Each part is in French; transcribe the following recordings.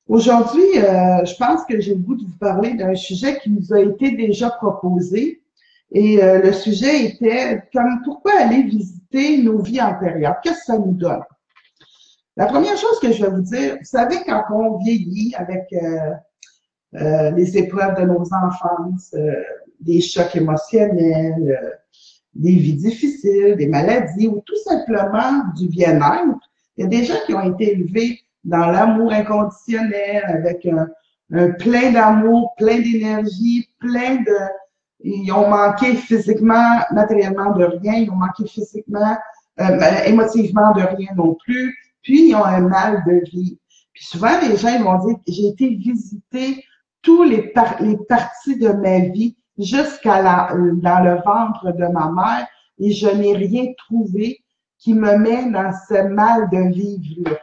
Aujourd'hui, je pense que j'ai le goût de vous parler d'un sujet qui nous a été déjà proposé. Et le sujet était comme pourquoi aller visiter nos vies antérieures? Qu'est-ce que ça nous donne? La première chose que je vais vous dire, vous savez, quand on vieillit avec les épreuves de nos enfances, des chocs émotionnels, des vies difficiles, des maladies ou tout simplement du bien-être, il y a des gens qui ont été élevés dans l'amour inconditionnel, avec un plein d'amour, plein d'énergie, plein de... Ils ont manqué physiquement, matériellement de rien, ils ont manqué physiquement, émotivement de rien non plus, puis ils ont un mal de vie. Puis souvent, les gens ils vont dire, j'ai été visiter tous les parties de ma vie jusqu'à dans le ventre de ma mère et je n'ai rien trouvé qui me met dans ce mal de vivre-là.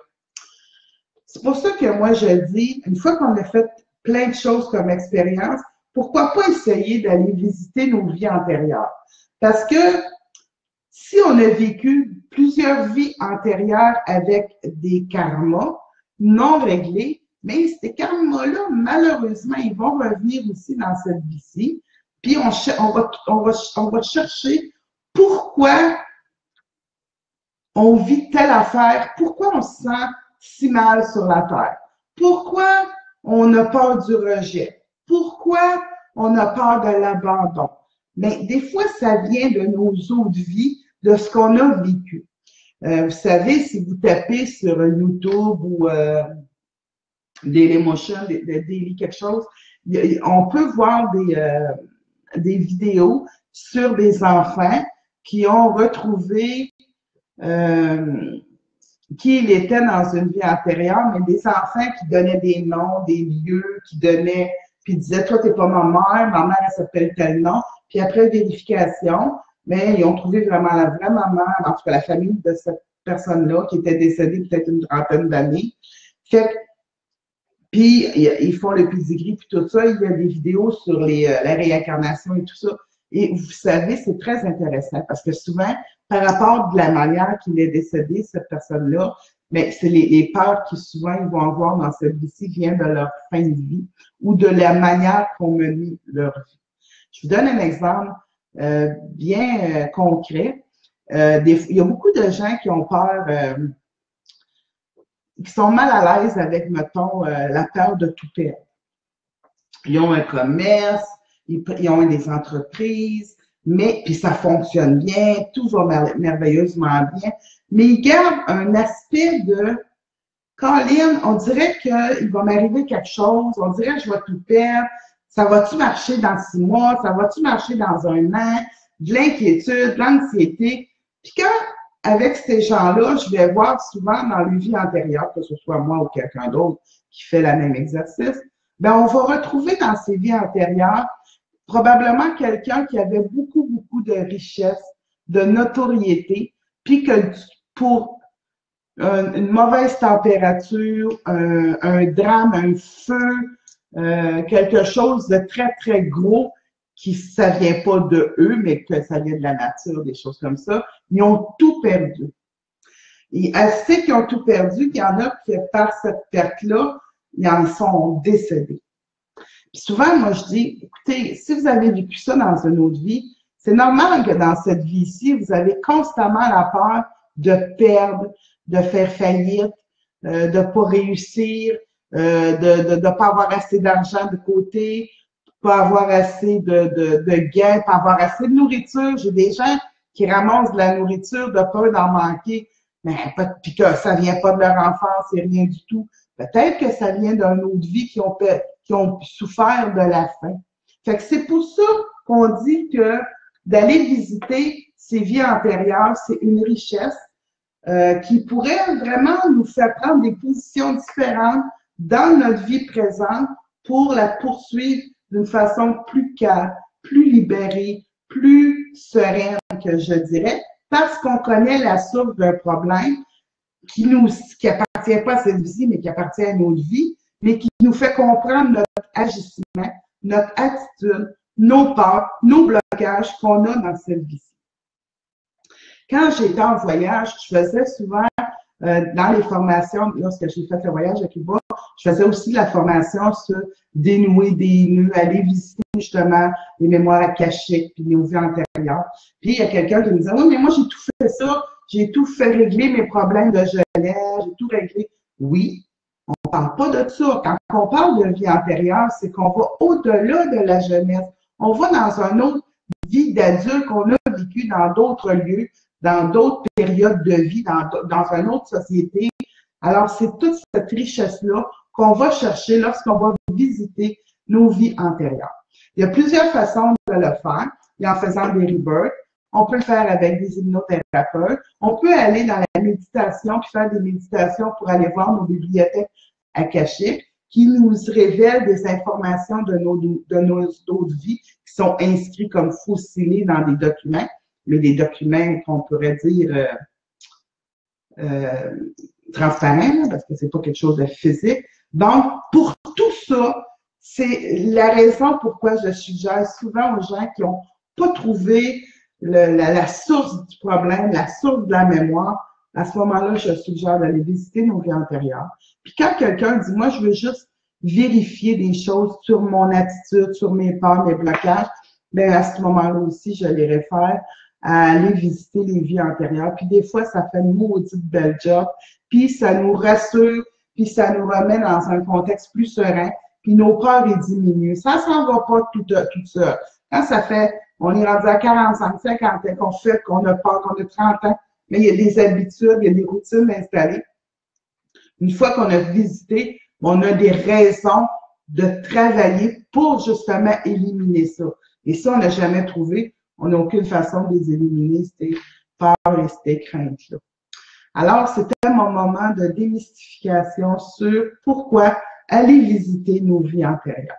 C'est pour ça que moi, je dis, une fois qu'on a fait plein de choses comme expérience, pourquoi pas essayer d'aller visiter nos vies antérieures? Parce que si on a vécu plusieurs vies antérieures avec des karmas non réglés, mais ces karmas-là, malheureusement, ils vont revenir aussi dans cette vie-ci. Puis on va chercher pourquoi on vit telle affaire, pourquoi on se sent si mal sur la terre, pourquoi on a peur du rejet, pourquoi on a peur de l'abandon. Mais des fois, ça vient de nos autres vies, de ce qu'on a vécu. Vous savez, si vous tapez sur YouTube ou Dailymotion, Daily quelque chose, on peut voir des vidéos sur des enfants qui ont retrouvé qui il était dans une vie antérieure, mais des enfants qui donnaient des noms, des lieux, qui donnaient, puis disaient, toi, t'es pas ma mère, elle s'appelle tel nom. Puis après vérification, mais ils ont trouvé vraiment la vraie maman, en tout cas la famille de cette personne-là, qui était décédée peut-être une trentaine d'années. Fait que, puis ils font le pedigree, puis tout ça, il y a des vidéos sur la réincarnation et tout ça. Et vous savez, c'est très intéressant parce que souvent, par rapport de la manière qu'il est décédé, cette personne-là, mais c'est les peurs qui souvent ils vont avoir dans cette vie-ci viennent de leur fin de vie ou de la manière qu'ont mené leur vie. Je vous donne un exemple bien concret. Il y a beaucoup de gens qui ont peur, qui sont mal à l'aise avec, mettons, la peur de tout perdre. Ils ont un commerce, ils ont des entreprises, mais puis ça fonctionne bien, tout va merveilleusement bien, mais ils gardent un aspect de Colin, on dirait qu'il va m'arriver quelque chose, on dirait que je vais tout perdre, ça va-tu marcher dans 6 mois, ça va-tu marcher dans un an, de l'inquiétude, de l'anxiété. Puis quand, avec ces gens-là, je vais voir souvent dans leur vie antérieure, que ce soit moi ou quelqu'un d'autre qui fait le même exercice, ben on va retrouver dans ces vies antérieures probablement quelqu'un qui avait beaucoup, beaucoup de richesse, de notoriété, puis que pour une mauvaise température, un drame, un feu, quelque chose de très, très gros qui ça vient pas de eux, mais que ça vient de la nature, des choses comme ça. Ils ont tout perdu. Et assez qui ont tout perdu, qu'il y en a qui, par cette perte-là, ils en sont décédés. Puis souvent, moi, je dis, écoutez, si vous avez vécu ça dans une autre vie, c'est normal que dans cette vie-ci, vous avez constamment la peur de perdre, de faire faillite, de pas réussir, de pas avoir assez d'argent de côté, pas avoir assez de gains, pas avoir assez de nourriture. J'ai des gens qui ramassent de la nourriture de peur d'en manquer, mais puis que ça vient pas de leur enfance et rien du tout. Peut-être que ça vient d'une autre vie qui ont souffert de la faim. Fait que c'est pour ça qu'on dit que d'aller visiter ces vies antérieures, c'est une richesse qui pourrait vraiment nous faire prendre des positions différentes dans notre vie présente pour la poursuivre d'une façon plus calme, plus libérée, plus sereine, que je dirais, parce qu'on connaît la source d'un problème qui appartient pas à cette vie, mais qui appartient à notre vie, mais qui nous fait comprendre notre agissement, notre attitude, nos peurs, nos blocages qu'on a dans cette vie-ci. Quand j'étais en voyage, je faisais souvent dans les formations, lorsque j'ai fait le voyage à Cuba, je faisais aussi la formation sur dénouer des nœuds, aller visiter justement les mémoires akashiques puis nos vies antérieures. Puis il y a quelqu'un qui me disait, oui, mais moi j'ai tout fait ça, j'ai tout fait régler mes problèmes de jeunesse, j'ai tout réglé. Oui, on ne parle pas de ça. Quand on parle de vie antérieure, c'est qu'on va au-delà de la jeunesse. On va dans une autre vie d'adulte qu'on a vécu dans d'autres lieux, dans d'autres périodes de vie, dans une autre société. Alors, c'est toute cette richesse-là qu'on va chercher lorsqu'on va visiter nos vies antérieures. Il y a plusieurs façons de le faire. Il y a en faisant des rebirths. On peut le faire avec des hypnothérapeutes. On peut aller dans la méditation puis faire des méditations pour aller voir nos bibliothèques akashiques qui nous révèlent des informations de nos d'autres vies qui sont inscrites comme fossilisées dans des documents, mais des documents qu'on pourrait dire transparents, parce que c'est pas quelque chose de physique. Donc, pour tout ça, c'est la raison pourquoi je suggère souvent aux gens qui n'ont pas trouvé la source du problème, la source de la mémoire. À ce moment-là, je suggère d'aller visiter nos vies antérieures. Puis quand quelqu'un dit, moi, je veux juste vérifier des choses sur mon attitude, sur mes peurs, mes blocages, bien, à ce moment-là aussi, je les réfère à aller visiter les vies antérieures. Puis des fois, ça fait une maudite belle job. Puis ça nous rassure, puis ça nous remet dans un contexte plus serein, puis nos peurs les diminuent. Ça s'en va pas tout seul. Quand ça fait, on est rendu à 45, 50 ans qu'on fait, qu'on a peur, qu'on a 30 ans, mais il y a des habitudes, il y a des routines installées. Une fois qu'on a visité, on a des raisons de travailler pour justement éliminer ça. Et ça, on n'a jamais trouvé. On n'a aucune façon de les éliminer, ces peurs et ces craintes-là. Alors, c'était mon moment de démystification sur pourquoi aller visiter nos vies antérieures.